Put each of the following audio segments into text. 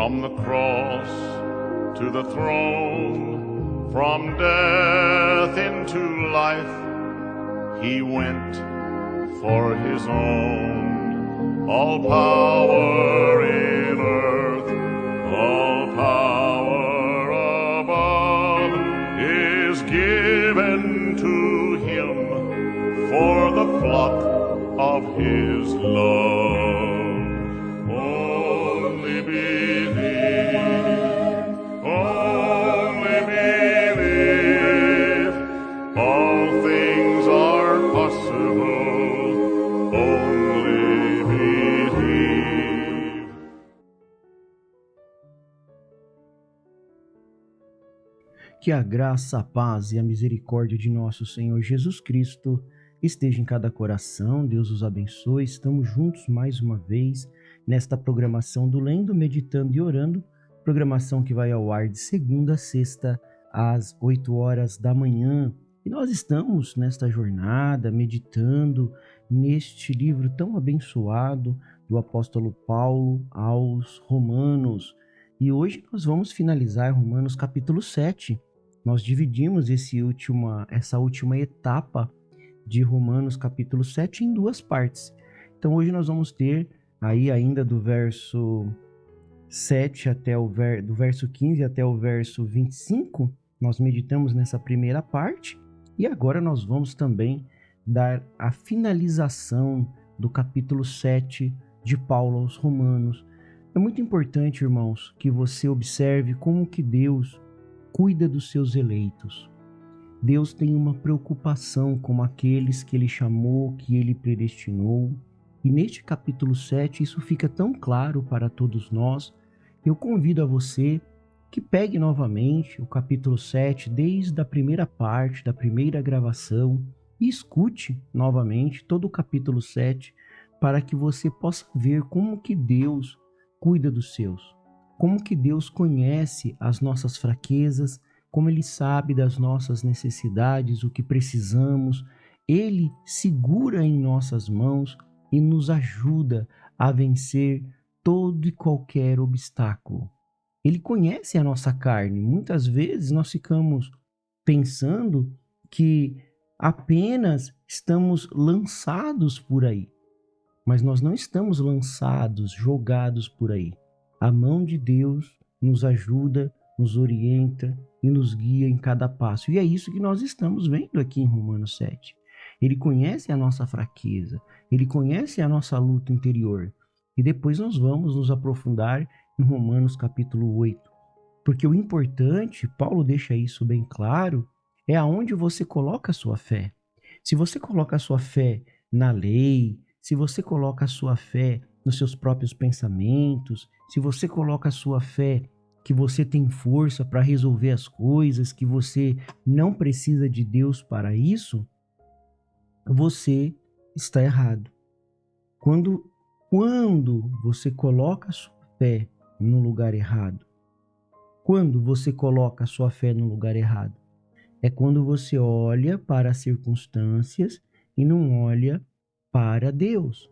From the cross to the throne, from death into life, he went for his own. All power in earth, all power above is given to him for the flock of his love. Only believe, all things are possible, only believe. Que a graça, a paz e a misericórdia de nosso Senhor Jesus Cristo esteja em cada coração. Deus os abençoe. Estamos juntos mais uma vez nesta programação do Lendo, Meditando e Orando, programação que vai ao ar de segunda a sexta às 8 horas da manhã. E nós estamos nesta jornada meditando neste livro tão abençoado do apóstolo Paulo aos Romanos. E hoje nós vamos finalizar Romanos capítulo 7. Nós dividimos essa última etapa de Romanos capítulo 7 em duas partes. Então hoje nós vamos ter aí ainda do verso 7 do verso 15 até o verso 25, nós meditamos nessa primeira parte, e agora nós vamos também dar a finalização do capítulo 7 de Paulo aos Romanos. É muito importante, irmãos, que você observe como que Deus cuida dos seus eleitos. Deus tem uma preocupação com aqueles que Ele chamou, que Ele predestinou. E neste capítulo 7 isso fica tão claro para todos nós. Eu convido a você que pegue novamente o capítulo 7 desde a primeira parte, da primeira gravação, e escute novamente todo o capítulo 7 para que você possa ver como que Deus cuida dos seus, como que Deus conhece as nossas fraquezas, como Ele sabe das nossas necessidades, o que precisamos. Ele segura em nossas mãos e nos ajuda a vencer todo e qualquer obstáculo. Ele conhece a nossa carne. Muitas vezes nós ficamos pensando que apenas estamos lançados por aí, mas nós não estamos lançados, jogados por aí. A mão de Deus nos ajuda, nos orienta e nos guia em cada passo. E é isso que nós estamos vendo aqui em Romanos 7. Ele conhece a nossa fraqueza, Ele conhece a nossa luta interior. E depois nós vamos nos aprofundar em Romanos capítulo 8. Porque o importante, Paulo deixa isso bem claro, é aonde você coloca a sua fé. Se você coloca a sua fé na lei, se você coloca a sua fé nos seus próprios pensamentos, se você coloca a sua fé que você tem força para resolver as coisas, que você não precisa de Deus para isso, você está errado. Quando você coloca a sua fé no lugar errado, quando você coloca a sua fé no lugar errado, é quando você olha para as circunstâncias e não olha para Deus.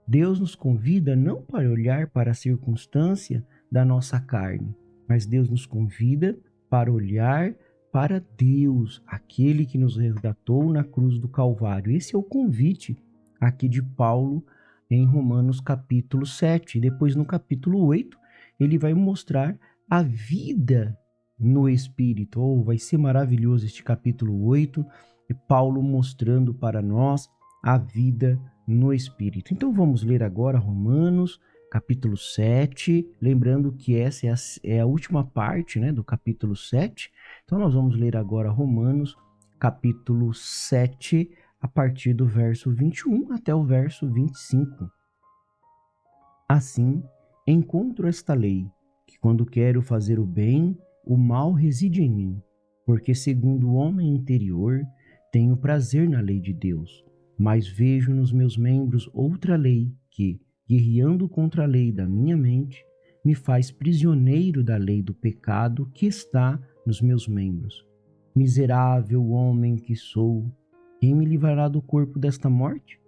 Deus nos convida não para olhar para a circunstância da nossa carne, mas Deus nos convida para olhar para Deus, aquele que nos resgatou na cruz do Calvário. Esse é o convite aqui de Paulo em Romanos capítulo 7. Depois no capítulo 8, ele vai mostrar a vida no Espírito. Vai ser maravilhoso este capítulo 8, e Paulo mostrando para nós a vida no Espírito. Então vamos ler agora Romanos capítulo 7, lembrando que essa é a última parte, do capítulo 7. Então nós vamos ler agora Romanos capítulo 7, a partir do verso 21 até o verso 25. Assim, encontro esta lei, que quando quero fazer o bem, o mal reside em mim, porque segundo o homem interior, tenho prazer na lei de Deus, mas vejo nos meus membros outra lei que, guerreando contra a lei da minha mente, me faz prisioneiro da lei do pecado que está nos meus membros. Miserável homem que sou, quem me livrará do corpo desta morte?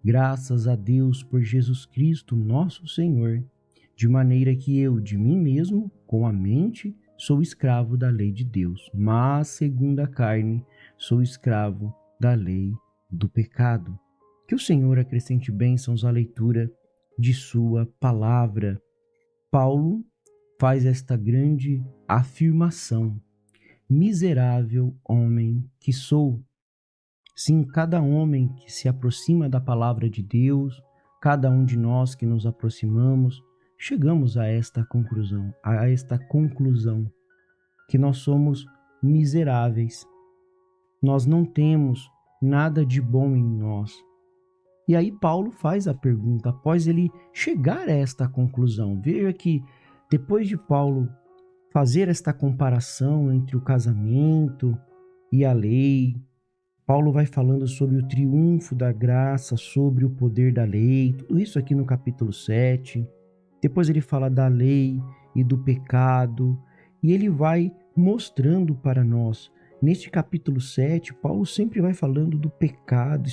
Graças a Deus por Jesus Cristo, nosso Senhor. de maneira que eu, de mim mesmo, com a mente, sou escravo da lei de Deus, mas, segundo a carne, sou escravo da lei do pecado. Que o Senhor acrescente bênçãos à leitura de sua palavra. Paulo faz esta grande afirmação: miserável homem que sou. Sim, cada homem que se aproxima da palavra de Deus, cada um de nós que nos aproximamos, chegamos a esta conclusão, que nós somos miseráveis. Nós não temos nada de bom em nós. E aí Paulo faz a pergunta, após ele chegar a esta conclusão. Veja que depois de Paulo fazer esta comparação entre o casamento e a lei, Paulo vai falando sobre o triunfo da graça, sobre o poder da lei, tudo isso aqui no capítulo 7. Depois ele fala da lei e do pecado, e ele vai mostrando para nós. Neste capítulo 7, Paulo sempre vai falando do pecado,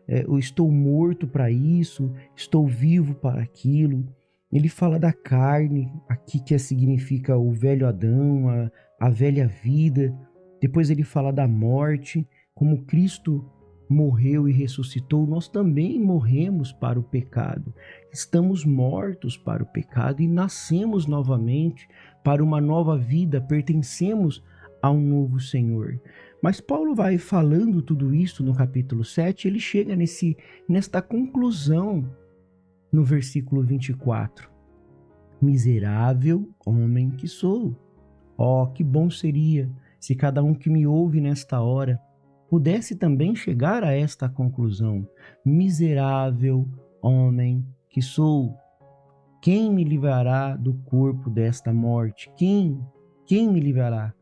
eu estou morto para isso, estou vivo para aquilo. Ele fala da carne, aqui que significa o velho Adão, a velha vida. Depois ele fala da morte, como Cristo morreu e ressuscitou, nós também morremos para o pecado. Estamos mortos para o pecado e nascemos novamente para uma nova vida, pertencemos a um novo Senhor. Mas Paulo vai falando tudo isso no capítulo 7, ele chega nesta conclusão no versículo 24. Miserável homem que sou. Oh, que bom seria se cada um que me ouve nesta hora pudesse também chegar a esta conclusão. Miserável homem que sou. Quem me livrará do corpo desta morte? Quem me livrará?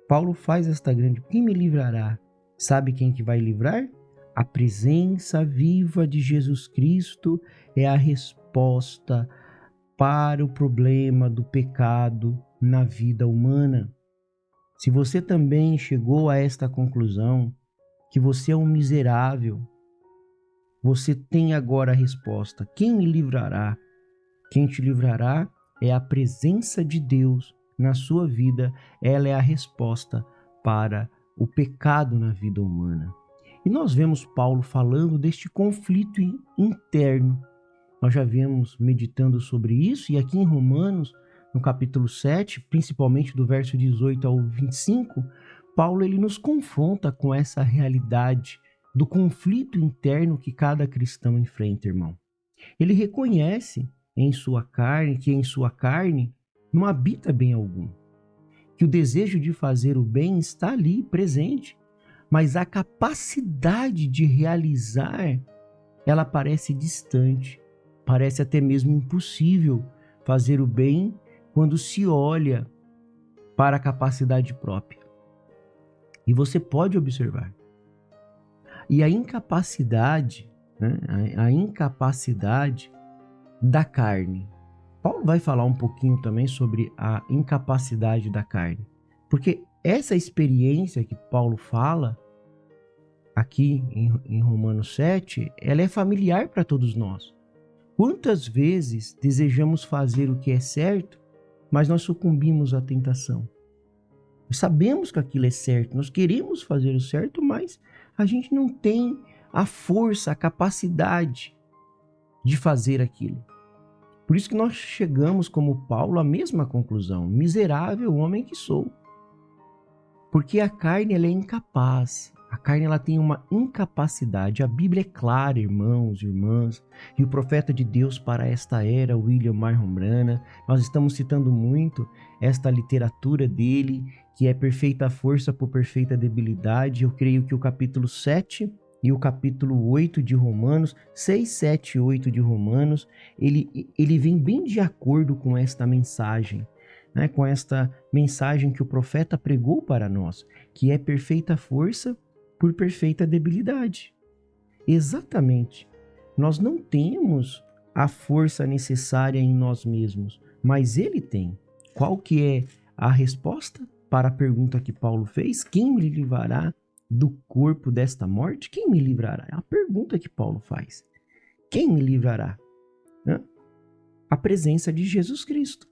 Paulo faz esta grande... Quem me livrará? Sabe quem que vai livrar? A presença viva de Jesus Cristo é a resposta para o problema do pecado na vida humana. Se você também chegou a esta conclusão, que você é um miserável, você tem agora a resposta. Quem me livrará? Quem te livrará é a presença de Deus na sua vida. Ela é a resposta para o pecado na vida humana. E nós vemos Paulo falando deste conflito interno. Nós já viemos meditando sobre isso, e aqui em Romanos, no capítulo 7, principalmente do verso 18 ao 25, Paulo ele nos confronta com essa realidade do conflito interno que cada cristão enfrenta, irmão. Ele reconhece em sua carne que em sua carne não habita bem algum, que o desejo de fazer o bem está ali presente, mas a capacidade de realizar, ela parece distante, parece até mesmo impossível fazer o bem quando se olha para a capacidade própria. E você pode observar. E a incapacidade, a incapacidade da carne. Paulo vai falar um pouquinho também sobre a incapacidade da carne. Porque essa experiência que Paulo fala aqui em Romanos 7, ela é familiar para todos nós. Quantas vezes desejamos fazer o que é certo, mas nós sucumbimos à tentação? Nós sabemos que aquilo é certo, nós queremos fazer o certo, mas a gente não tem a força, a capacidade de fazer aquilo. Por isso que nós chegamos, como Paulo, à mesma conclusão. Miserável homem que sou. Porque a carne ela é incapaz. A carne ela tem uma incapacidade. A Bíblia é clara, irmãos e irmãs. E o profeta de Deus para esta era, William Marion Branham, nós estamos citando muito esta literatura dele, que é perfeita força por perfeita debilidade. Eu creio que o capítulo 7 e o capítulo 8 de Romanos, 6, 7 e 8 de Romanos, ele vem bem de acordo com esta mensagem, né? Com esta mensagem que o profeta pregou para nós, que é perfeita força por perfeita debilidade. Exatamente. Nós não temos a força necessária em nós mesmos, mas ele tem. Qual que é a resposta para a pergunta que Paulo fez? Quem me livrará do corpo desta morte? Quem me livrará? É a pergunta que Paulo faz. Quem me livrará? A presença de Jesus Cristo.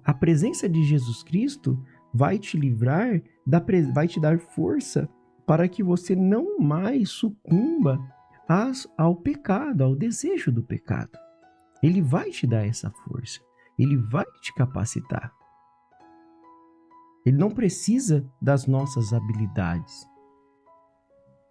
A presença de Jesus Cristo vai te livrar, vai te dar força para que você não mais sucumba ao pecado, ao desejo do pecado. Ele vai te dar essa força. Ele vai te capacitar. Ele não precisa das nossas habilidades.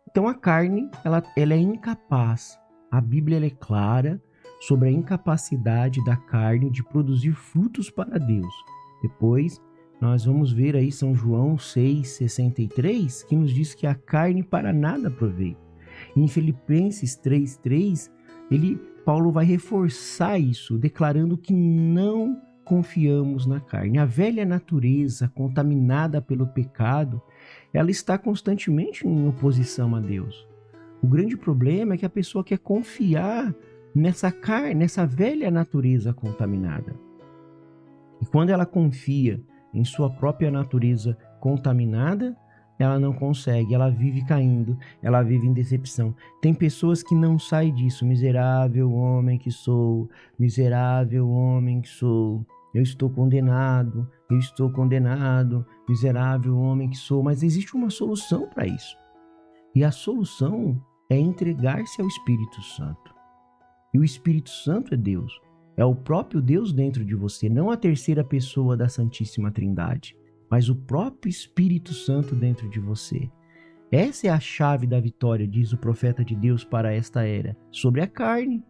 Então a carne, ela é incapaz. A Bíblia ela é clara sobre a incapacidade da carne de produzir frutos para Deus. Depois nós vamos ver aí São João 6,63, que nos diz que a carne para nada aproveita. Em Filipenses 3,3, Paulo vai reforçar isso, declarando que não confiamos na carne. A velha natureza, contaminada pelo pecado, ela está constantemente em oposição a Deus. O grande problema é que a pessoa quer confiar nessa carne, nessa velha natureza contaminada. E quando ela confia em sua própria natureza contaminada, ela não consegue, ela vive caindo, ela vive em decepção. Tem pessoas que não saem disso. Miserável homem que sou, miserável homem que sou. Eu estou condenado, miserável homem que sou. Mas existe uma solução para isso. E a solução é entregar-se ao Espírito Santo. E o Espírito Santo é Deus. É o próprio Deus dentro de você, não a terceira pessoa da Santíssima Trindade, mas o próprio Espírito Santo dentro de você. Essa é a chave da vitória, diz o profeta de Deus para esta era, sobre a carne.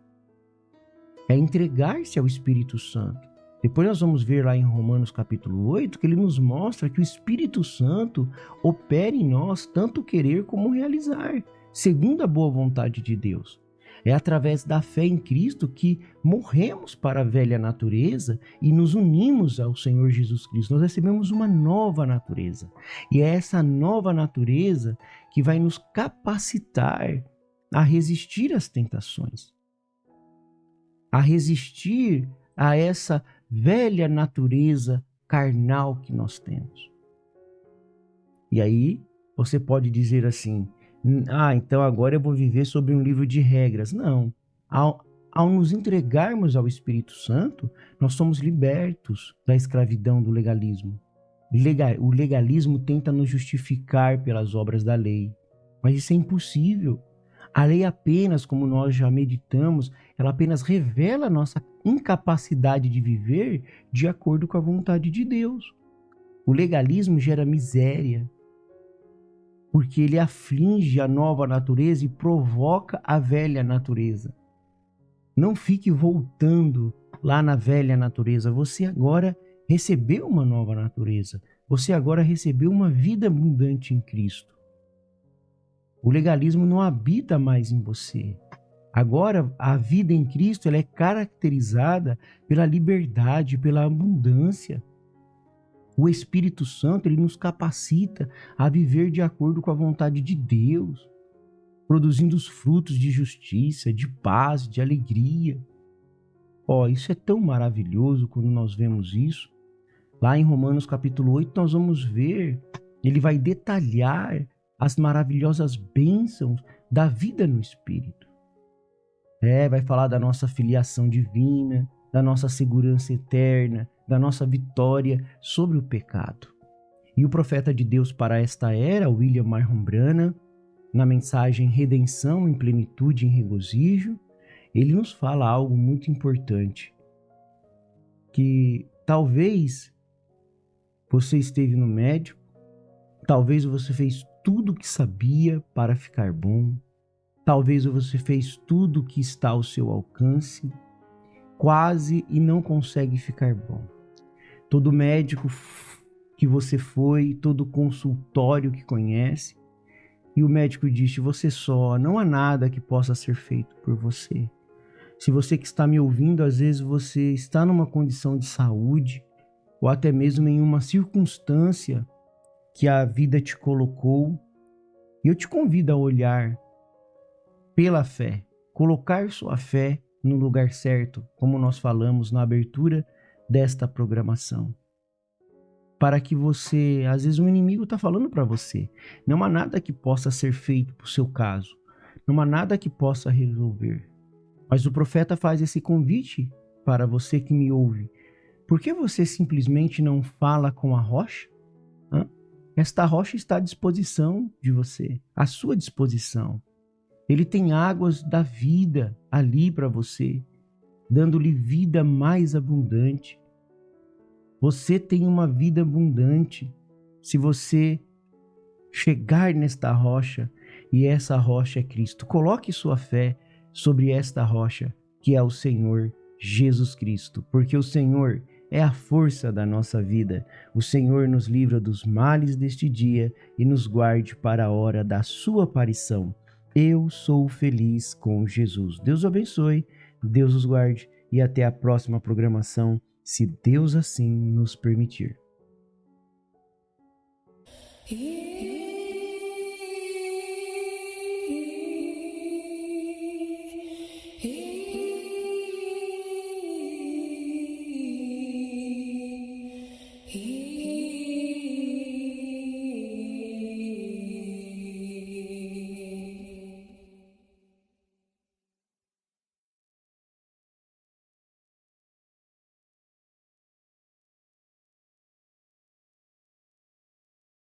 É entregar-se ao Espírito Santo. Depois nós vamos ver lá em Romanos capítulo 8, que ele nos mostra que o Espírito Santo opera em nós tanto querer como realizar, segundo a boa vontade de Deus. É através da fé em Cristo que morremos para a velha natureza e nos unimos ao Senhor Jesus Cristo. Nós recebemos uma nova natureza. E é essa nova natureza que vai nos capacitar a resistir às tentações, a resistir a essa velha natureza carnal que nós temos. E aí você pode dizer assim: então agora eu vou viver sobre um livro de regras. Não. Ao nos entregarmos ao Espírito Santo, nós somos libertos da escravidão do legalismo. O legalismo tenta nos justificar pelas obras da lei, mas isso é impossível. A lei apenas, como nós já meditamos, ela apenas revela a nossa incapacidade de viver de acordo com a vontade de Deus. O legalismo gera miséria, porque ele aflige a nova natureza e provoca a velha natureza. Não fique voltando lá na velha natureza. Você agora recebeu uma nova natureza. Você agora recebeu uma vida abundante em Cristo. O legalismo não habita mais em você. Agora, a vida em Cristo ela é caracterizada pela liberdade, pela abundância. O Espírito Santo ele nos capacita a viver de acordo com a vontade de Deus, produzindo os frutos de justiça, de paz, de alegria. Isso é tão maravilhoso quando nós vemos isso. Lá em Romanos capítulo 8 nós vamos ver, ele vai detalhar as maravilhosas bênçãos da vida no Espírito. Vai falar da nossa filiação divina, da nossa segurança eterna, da nossa vitória sobre o pecado. E o profeta de Deus para esta era, William Marhon Branham, na mensagem Redenção em Plenitude e em Regozijo, ele nos fala algo muito importante, que talvez você esteve no médico, talvez você fez tudo o que sabia para ficar bom, talvez você fez tudo o que está ao seu alcance, quase e não consegue ficar bom. Todo médico que você foi, todo consultório que conhece, e o médico disse: você só, não há nada que possa ser feito por você. Se você que está me ouvindo, às vezes você está numa condição de saúde, ou até mesmo em uma circunstância que a vida te colocou, e eu te convido a olhar pela fé, colocar sua fé no lugar certo, como nós falamos na abertura desta programação. Para que você, às vezes o inimigo está falando para você, não há nada que possa ser feito para o seu caso, não há nada que possa resolver. Mas o profeta faz esse convite para você que me ouve: por que você simplesmente não fala com a rocha? Esta rocha está à disposição de você, à sua disposição. Ele tem águas da vida ali para você, dando-lhe vida mais abundante. Você tem uma vida abundante se você chegar nesta rocha, e essa rocha é Cristo. Coloque sua fé sobre esta rocha, que é o Senhor Jesus Cristo, porque o Senhor é a força da nossa vida. O Senhor nos livra dos males deste dia e nos guarde para a hora da sua aparição. Eu sou feliz com Jesus. Deus o abençoe, Deus os guarde e até a próxima programação, se Deus assim nos permitir.